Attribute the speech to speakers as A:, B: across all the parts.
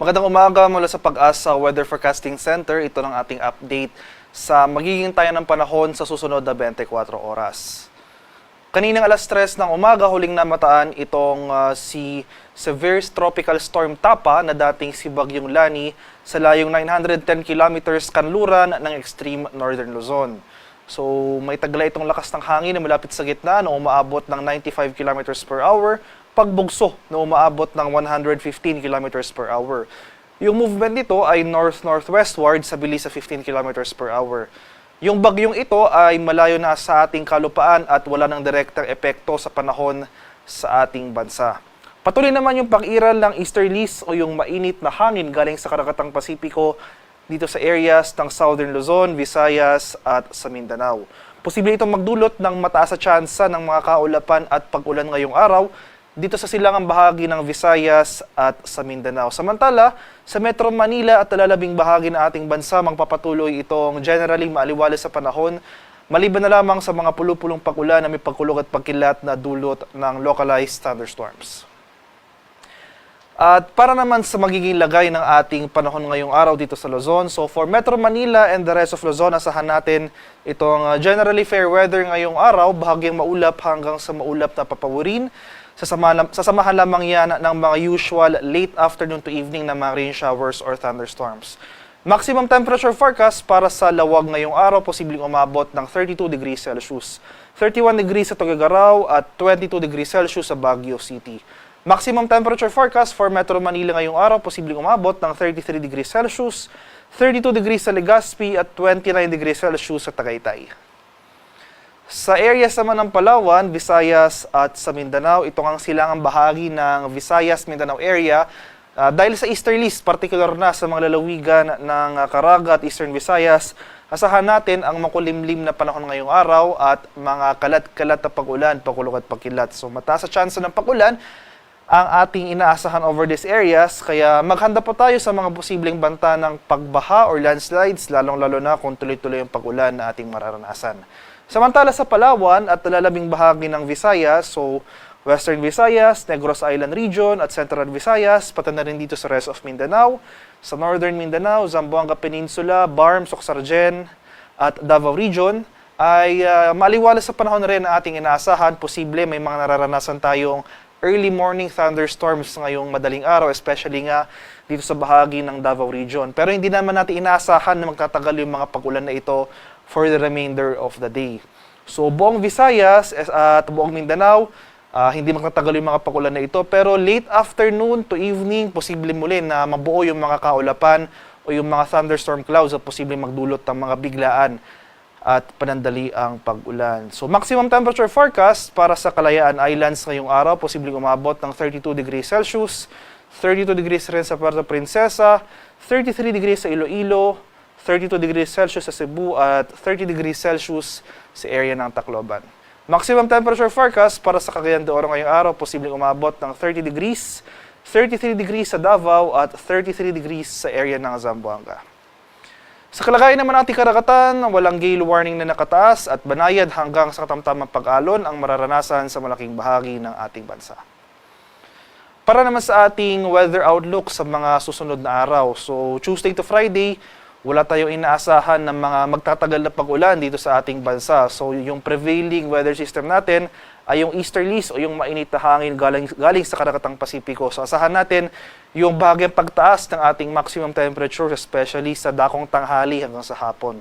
A: Magandang umaga mula sa Pag-asa Weather Forecasting Center. Ito ng ating update sa magiging tayo ng panahon sa susunod na 24 oras. Kaninang alas 3 ng umaga, huling namataan itong si Severe Tropical Storm Tapa na dating si Bagyong Lani sa layong 910 kilometers kanluran ng extreme northern Luzon. So may tagla itong lakas ng hangin na malapit sa gitna na umaabot ng 95 kilometers per hour, pagbugso na umaabot ng 115 kilometers per hour. Yung movement nito ay north-northwestward sa bilis sa 15 kilometers per hour. Yung bagyong ito ay malayo na sa ating kalupaan at wala ng direktang epekto sa panahon sa ating bansa. Patuloy naman yung pag-iral ng easterlies o yung mainit na hangin galing sa Karagatang Pasipiko dito sa areas ng Southern Luzon, Visayas at sa Mindanao. Posible itong magdulot ng mataas na tsansa ng mga kaulapan at pag-ulan ngayong araw dito sa silangang bahagi ng Visayas at sa Mindanao. Samantala, sa Metro Manila at talalabing bahagi ng ating bansa, magpapatuloy itong generally maaliwalas sa panahon, maliban na lamang sa mga pulupulong pag-ulan na may pagkulog at pagkilat na dulot ng localized thunderstorms. At para naman sa magiging lagay ng ating panahon ngayong araw dito sa Luzon, so for Metro Manila and the rest of Luzon, asahan natin itong generally fair weather ngayong araw, bahagyang maulap hanggang sa maulap na papawirin. Sasamahan lamang yan ng mga usual late afternoon to evening na mga rain showers or thunderstorms. Maximum temperature forecast para sa Lawag ngayong araw, posibleng umabot ng 32 degrees Celsius. 31 degrees sa Tuguegarao at 22 degrees Celsius sa Baguio City. Maximum temperature forecast for Metro Manila ngayong araw, posibleng umabot ng 33 degrees Celsius, 32 degrees sa Legazpi at 29 degrees Celsius sa Tagaytay. Sa areas naman ng Palawan, Visayas at sa Mindanao, ito ang silangang bahagi ng Visayas-Mindanao area. Dahil sa easterlies, particular na sa mga lalawigan ng Caraga at Eastern Visayas, asahan natin ang makulimlim na panahon ngayong araw at mga kalat-kalat na pag-ulan, pagkulog at pagkilat. So mataas sa tsansa ng pag-ulan ang ating inaasahan over these areas, kaya maghanda po tayo sa mga posibleng banta ng pagbaha or landslides, lalong-lalo na kung tuloy-tuloy ang pag-ulan na ating mararanasan. Samantala sa Palawan at talalabing bahagi ng Visayas, so Western Visayas, Negros Island Region at Central Visayas, pati na rin dito sa rest of Mindanao, sa Northern Mindanao, Zamboanga Peninsula, Barm, Socsargen at Davao Region, ay maliwalas sa panahon rin na ating inaasahan. Posible may mga nararanasan tayong early morning thunderstorms ngayong madaling araw, especially nga dito sa bahagi ng Davao Region. Pero hindi naman natin inaasahan na magtatagal yung mga pag-ulan na ito for the remainder of the day. So buong Visayas at buong Mindanao, hindi magtatagal yung mga pag-ulan na ito, pero late afternoon to evening, posible muli na mabuo yung mga kaulapan o yung mga thunderstorm clouds at posible magdulot ng mga biglaan at panandali ang pag-ulan. So maximum temperature forecast para sa Kalayaan Islands ngayong araw, posibleng umabot ng 32 degrees Celsius, 32 degrees rin sa Puerto Princesa, 33 degrees sa Iloilo, 32 degrees Celsius sa Cebu at 30 degrees Celsius sa area ng Tacloban. Maximum temperature forecast para sa Cagayan de Oro ngayong araw, posibleng umabot ng 30 degrees, 33 degrees sa Davao at 33 degrees sa area ng Zamboanga. Sa kalagayan naman ating karagatan, walang gale warning na nakataas at banayad hanggang sa katamtamang pag-alon ang mararanasan sa malaking bahagi ng ating bansa. Para naman sa ating weather outlook sa mga susunod na araw, so Tuesday to Friday, wala tayong inaasahan ng mga magtatagal na pag-ulan dito sa ating bansa. So yung prevailing weather system natin ay yung easterlies o yung mainit na hangin galing sa Karagatang Pasipiko. So asahan natin yung bahagyang pagtaas ng ating maximum temperature, especially sa dakong tanghali hanggang sa hapon.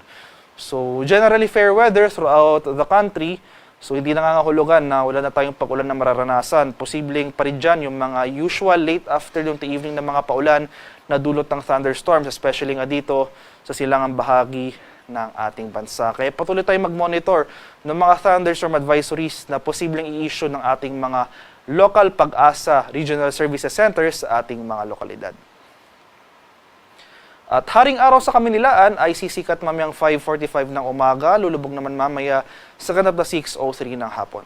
A: So generally fair weather throughout the country. So hindi nangangahulugan na wala na tayong pag-ulan na mararanasan. Posibleng pa rin dyan yung mga usual late afternoon to evening na mga paulan na dulot ng thunderstorms, especially nga dito sa silangang bahagi ng ating bansa. Kaya patuloy tayong mag-monitor ng mga thunderstorm advisories na posibleng i-issue ng ating mga local Pag-asa Regional Services Centers sa ating mga lokalidad. At haring araw sa Kaminilaan ay sisikat mamayang 5:45 ng umaga, lulubog naman mamaya sa ganap na 6:03 ng hapon.